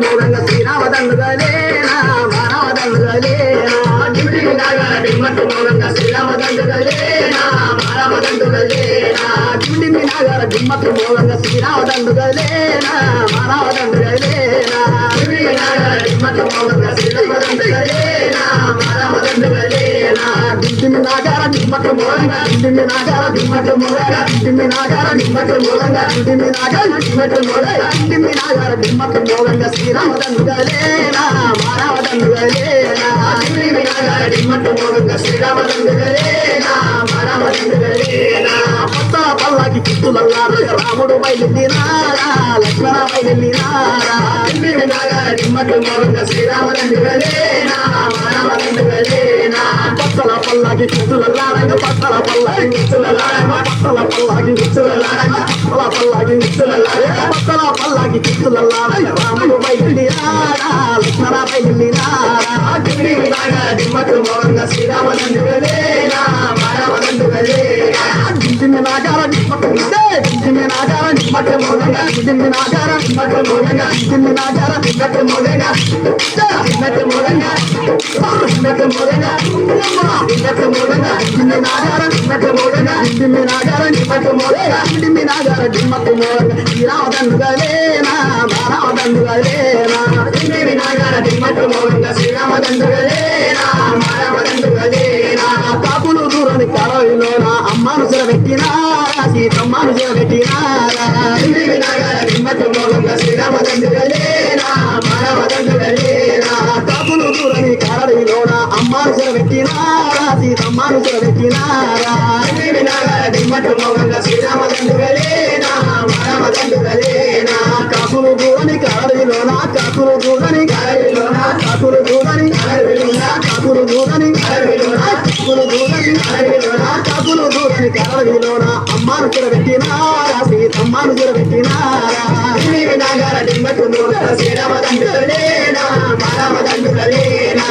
మోగంగా శ్రీరామదండుగలేనా మానవదండుగలేనా దిమ్మి నాగర దిమ్మట్టు మోగంగా శ్రీరామదండుగలేనా మానవదండుగలేనా దిమ్మి నాగర దిమ్మట్టు మోగంగా శ్రీరామదండుగలేనా మానవదండుగలేనా దిమ్మి నాగర దిమ్మట్టు మోగంగా శ్రీరామదండుగలేనా మానవదండుగలేనా దిమ్మి నాగర దిమ్మట్టు మోగంగా దిమ్మి నాగర దిమ్మట్టు మోగంగా దిమ్మి నాగర దిమ్మట్టు మోగంగా దిమ్మి నాగర దిమ్మట్టు మోగంగా దిమ్మి నాగర దిమ్మట్టు మోగంగా శ్రీరామదండుగలేనా మానవదండుగలేనా దిమ్మి నాగర దిమ్మట్టు మోగంగా శ్రీరామదండుగలేనా మానవదండుగలేనా పట్టణ పల్లకి కిత్తులల్లారా రాముడు బయలుదేరారా లక్ష్మణ బయలుదేరారా దిమ్మి నాగర దిమ్మట్టు మోగంగా శ్రీరామదండుగలేనా మానవదండుగలేనా పట్టణ పల్లకి కిత్తులల్లారా పట్టణ పల్లకి కిత్తులల్లారా పట్టణ పల్లకి కిత్తులల్లారా పల్లకి కిత్తులల్లారా పట్టణ పల్లకి కిత్తులల్లారా రాముడు బయలుదేరారా లక్ష్మణ బయలుదేరారా దిమ్మి నాగర దిమ్మట్టు మోగంగా శ్రీరామదండుగలేనా మానవదండుగలేనా దిమ్మి నాగర దిమ్మట్టు దిమ్మి నాగర దిమ్మట్టు మోగంగా దిమ్మి నాగర దిమ్మట్టు మోగంగా దిమ్మి నాగర దిమ్మట్టు మోగంగా దిమ్మట్టు మోగంగా దిమ్మట్టు మోగంగా దిమ్మట్టు మోగంగా దిమ్మి నాగర దిమ్మట్టు మోగంగా దిమ్మి నాగర దిమ్మట్టు మోగంగా దిమ్మి నాగర దిమ్మట్టు మోగంగా శ్రీరామదండుగలేనా మానవదండుగలేనా దిమ్మి నాగర దిమ్మట్టు మోగంగా శ్రీరామదండుగలేనా మానవదండుగలేనా కాపులు దూరని కడవిలోన అమ్మను చెరబెట్టినారా సీతమ్మను చెరబెట్టినారా దిమ్మి నాగర దిమ్మట్టు మోగంగా శ్రీరామదండుగలేనా మానవదండుగలేనా కాపులు దూరని కడవిలోన అమ్మను చెరబెట్టినారా సీతమ్మను చెరబెట్టినారా దిమ్మి నాగర దిమ్మట్టు మోగంగా శ్రీరామదండుగలేనా మానవదండుగలేనా కాపులు దూరని కడవిలోన కాపులు దూరని కడవిలోన కాపులు దూరని కడవిలోన కాపులు దూరని కడవిలోన కాపులు దూరని కడవిలోన కాపులు దూరని కడవిలోన అమ్మను చెరబెట్టినారా సీతమ్మను చెరబెట్టినారా దిమ్మి నాగర దిమ్మట్టు మోగంగా శ్రీరామదండుగలేనా మానవదండుగలేనా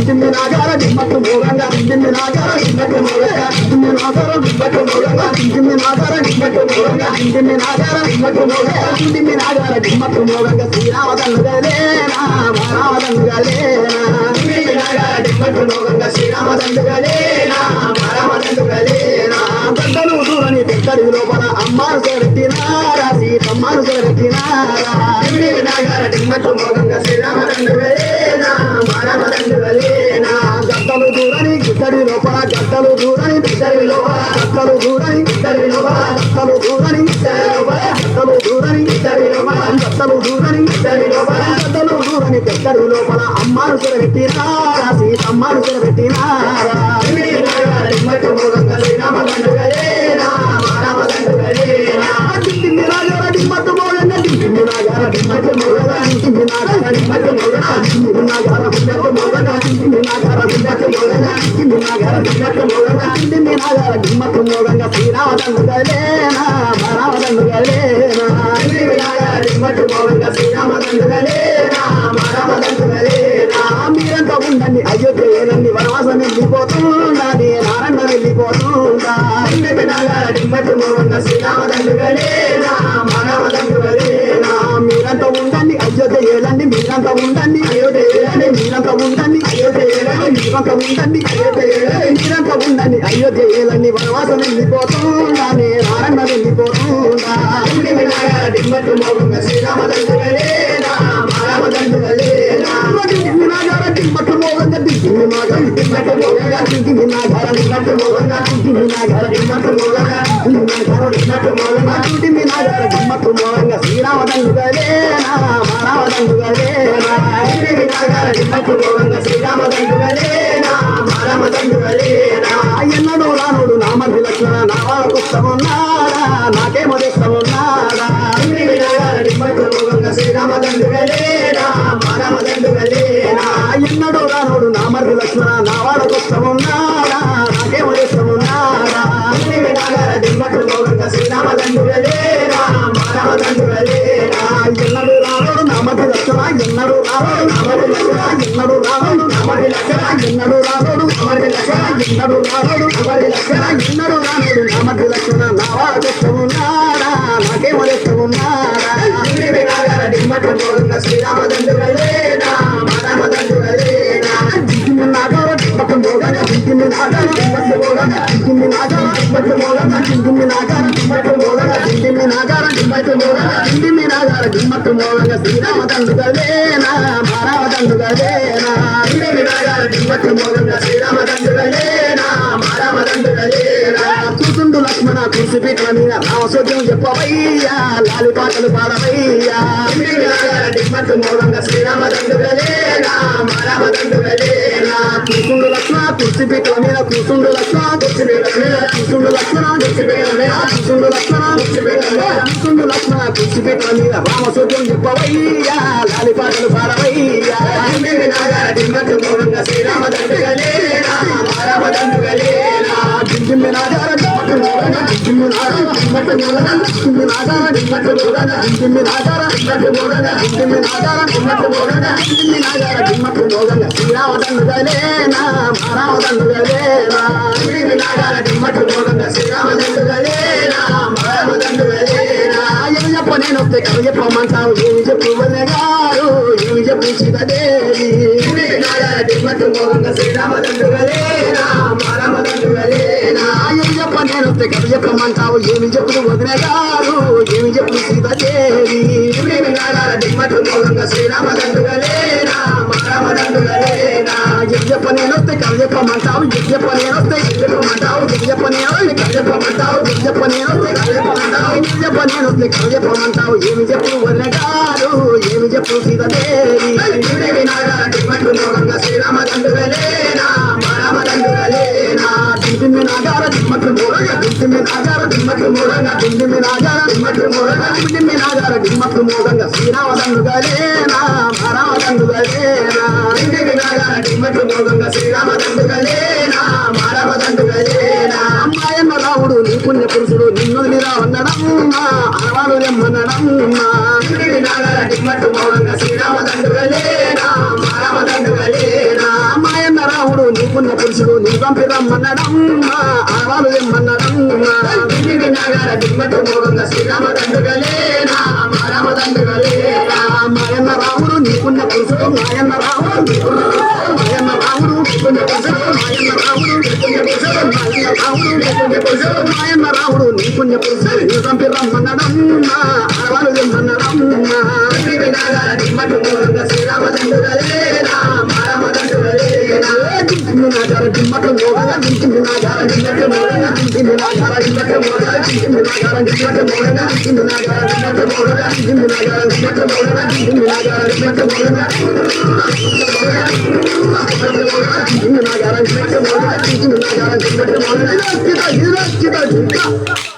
దిమ్మి నాగర దిమ్మట్టు మోగంగా దిమ్మి నాగర దిమ్మట్టు మోగంగా దిమ్మి నాగర దిమ్మట్టు మోగంగా దిమ్మి నాగర దిమ్మట్టు మోగంగా దిమ్మి నాగర దిమ్మట్టు మోగంగా దిమ్మి నాగర దిమ్మట్టు మోగంగా శ్రీరామదండుగలేనా మానవదండుగలేనా దిమ్మి నాగర దిమ్మట్టు మోగంగా శ్రీరామదండుగలేనా మానవదండుగలేనా గడ్డలు దూరని పెద్దడి లోపల అమ్మాను చెరబెట్టినారా సీతమ్మను చెరబెట్టినారా దిమ్మి నాగర దిమ్మట్టు మోగంగా శ్రీరామదండుగలేనా మానవదండుగలేనా గడ్డలు దూరని గిద్దడి లోపల గడ్డలు దూరని పెద్దడి లోపల గడ్డలు దూరని గిద్దడి లోపల గడ్డలు దూరని గిద్దడి లోపల గడ్డలు దూరని గిద్దడి లోపల గడ్డలు దూరని గిద్దడి లోపల గడ్డలు దూరని పెద్దడి లోపల అమ్మాను చెరబెట్టినారా సీతమ్మను చెరబెట్టినారా దిమ్మి నాగర దిమ్మట్టు మోగంగా శ్రీరామదండుగలేనా మానవదండుగలేనా దిమ్మి నాగర దిమ్మట్టు మోగంగా దిమ్మి నాగర దిమ్మట్టు మోగంగా దిమ్మి నాగర దిమ్మట్టు మోగంగా దిమ్మి నాగర దిమ్మట్టు మోగంగా దిమ్మి నాగర దిమ్మట్టు మోగంగా దిమ్మి నాగర దిమ్మట్టు మోగంగా దిమ్మి నాగర దిమ్మట్టు మోగంగా శ్రీరామదండుగలేనా మానవదండుగలేనా దిమ్మి నాగర దిమ్మట్టు మోగంగా శ్రీరామదండుగలేనా మానవదండుగలేనా మీరంతా ఉండండి అయోధ్య ఏనండి వనవాసం వెళ్ళిపోతుండాలి నారాయణ వెళ్ళిపోతుందా దిమ్మి నాగర దిమ్మట్టు మోగంగా శ్రీరామదండుగలేనా మానవదండుగలేనా మీరంతా ఉండండి అయోధ్య ఏలండి మీరంతా ఉండండి అయోధ్య ఏలండి మీరంతా ఉండండి అయోధ్య ఏలండి మీరంతా ఉండండి అయోధ్య ఏలండి మీరంతా ఉండండి అయోధ్య ఏలండి వనవాసం వెళ్ళిపోతుండాలి నారాయణ వెళ్ళిపోతుందా దిమ్మి నాగర దిమ్మట్టు మోగంగా శ్రీరామదండుగలేనా మానవదండుగలేనా దిమ్మి నాగర దిమ్మట్టు మోగంగా దిమ్మి నాగర దిమ్మట్టు మోగంగా దిమ్మి నాగర దిమ్మట్టు మోగంగా దిమ్మి నాగర దిమ్మట్టు మోగంగా దిమ్మి నాగర దిమ్మట్టు మోగంగా దిమ్మి నాగర దిమ్మట్టు మోగంగా శ్రీరామదండుగలేనా మానవదండుగలేనా దిమ్మి నాగర దిమ్మట్టు మోగంగా శ్రీరామదండుగలేనా మానవదండుగలేనా ఎన్నడూ రానుడు నామది లక్ష్మణ నావాలకు ఇష్టమున్నాడా నాకేమో ఇష్టమున్నాడా దిమ్మి నాగర దిమ్మట్టు మోగంగా శ్రీరామదండుగలేనా మానవదండుగలేనా ఎన్నడూ రానుడు నామది లక్ష్మణ నావాలకు ఇష్టమున్నాడా నాకేమో ఇష్టమున్నాడా దిమ్మి నాగర దిమ్మట్టు మోగంగా శ్రీరామదండుగలేనా మానవదండుగలేనా ఎన్నడూ రానుడు నామది లక్ష్మణ ఎన్నడూ రానుడు నామది లక్ష్మణ ఎన్నడూ రానుడు నామది లక్ష్మణ ఎన్నడూ రానుడు నామది లక్ష్మణ ఎన్నడూ రానుడు నామది లక్ష్మణ ఎన్నడూ రానుడు నామది లక్ష్మణ నావాలకు ఇష్టమున్నాడా నాకేమో ఇష్టమున్నాడా దిమ్మి నాగర దిమ్మట్టు మోగంగా శ్రీరామదండుగలేనా డిండిమి నాగార దిమ్మట్టు మోగంగా శ్రీరామ దండుగలేనా మారామ దండుగలేనా డిండిమి నాగార దిమ్మట్టు మోగంగా శ్రీరామ దండుగలేనా మారామ దండుగలేనా కూతుండు లక్ష్మణ కుర్సిపీటల మీద రామసోద్యం చెప్పవయ్యా లాలి పాటలు పాడవయ్యా డిండిమి నాగార దిమ్మట్టు మోగంగా శ్రీరామ దండుగలేనా మారామ దండుగలేనా కూతుండు లక్ష్మణ కుర్సిపీటల మీద కూతుండు లక్ష్మణ కుర్సిపీటల మీద కూతుండు లక్ష్మణ కుర్సిపీటల మీద కూతుండు లక్ష్మణ కుర్సిపీటల మీద కూతుండు లక్ష్మణ కుర్సిపీటల మీద రామసోద్యం చెప్పవయ్యా లాలి పాటలు పాడవయ్యా డిండిమి నాగార దిమ్మట్టు మోగంగా శ్రీరామ దండుగలేనా మారామ దండుగలేనా డిండిమి నాగార దిమ్మట్టు మోగంగా డిండిమి నాగార దిమ్మట్టు మోగంగా డిండిమి నాగార దిమ్మట్టు మోగంగా డిండిమి నాగార దిమ్మట్టు మోగంగా డిండిమి నాగార దిమ్మట్టు మోగంగా డిండిమి నాగార దిమ్మట్టు మోగంగా శ్రీరామ దండుగలేనా మారామ దండుగలేనా డిండిమి నాగార దిమ్మట్టు మోగంగా శ్రీరామ దండుగలేనా మారామ దండుగలేనా ఏమి చెప్ప నేను వస్తే కథ చెప్పమంటావు ఏమి చెప్పు గారు ఏమి చెప్పు సీతాదేవి డిండిమి నాగార దిమ్మట్టు మోగంగా శ్రీరామ దండుగలేనా మారామ దండుగలేనా ఏమి చెప్ప నేను వస్తే కథ చెప్పమంటావు ఏమి చెప్పు వదిన గారు ఏమి చెప్పు సీతాదేవి డిండిమి నాగార దిమ్మట్టు మోగంగా శ్రీరామ దండుగలేనా మారామ దండుగలేనా ఏమి చెప్ప నేను వస్తే కథ చెప్పమంటావు ఏమి చెప్ప నేను వస్తే చెప్పమంటావు ఏమి చెప్ప నేను కథ చెప్పమంటావు ఏమి చెప్ప నేను వస్తే కథ చెప్పమంటావు ఏమి చెప్ప నేను వస్తే కథ చెప్పమంటావు ఏమి చెప్పు వదిన గారు ఏమి చెప్పు సీతాదేవి డిండిమి నాగార దిమ్మట్టు మోగంగా శ్రీరామ దండుగలేనా మారామ దండుగలేనా డిండిమి నాగార దిమ్మట్టు మోగంగా డిండిమి నాగార దిమ్మట్టు మోగంగా డిండిమి నాగార దిమ్మట్టు మోగంగా డిండిమి నాగార దిమ్మట్టు మోగంగా శ్రీరామ దండుగలేనా మారామ దండుగలేనా డిండిమి నాగార దిమ్మట్టు మోగంగా శ్రీరామ దండుగలేనా మారామ దండుగలేనా అమ్మాయన్న రావుడు నీ పుణ్య పురుషుడు నిన్ను నిరావన్నడమ్మా అనవాడు నెమ్మన్నడమ్మా డిండిమి నాగార దిమ్మట్టు మోగంగా శ్రీరామ దండుగలేనా మారామ దండుగలేనా అమ్మాయన్న రావుడు నీ పుణ్య పురుషుడు నీ పంపి రమ్మన్నడమ్మా అనవాడు నెమ్మన్నడమ్మా డిండిమి నాగార దిమ్మట్టు మోగంగా శ్రీరామ దండుగలేనా మారామ దండుగలేనా మాయన్న రావుడు నీ పుణ్య పురుషుడు మాయన్న రావుడు నీ పుణ్య పురుషుడు మాయన్న రావుడు నీ పుణ్య పురుషుడు మాయన్న రావుడు నీ పుణ్య పురుషుడు మాయన్న రావుడు నీ పుణ్య పురుషుడు మాయన్న రావుడు నీ పుణ్య పురుషుడు నీ పంపి రమ్మన్నడమ్మా అనవాడు నెమ్మన్నడమ్మా డిండిమి నాగార దిమ్మట్టు మోగంగా శ్రీరామ దండుగలేనా మారామ దండుగలేనా డిండిమి నాగార దిమ్మట్టు మోగంగా డిండిమి నాగార దిమ్మట్టు మోగంగా డిండిమి నాగార దిమ్మట్టు మోగంగా డిండిమి నాగార దిమ్మట్టు మోగంగా డిండిమి నాగార దిమ్మట్టు మోగంగా డిండిమి నాగార దిమ్మట్టు మోగంగా డిండిమి నాగార దిమ్మట్టు మోగంగా డిండిమి నాగార దిమ్మట్టు మోగంగా డిండిమి నాగార దిమ్మట్టు మోగంగా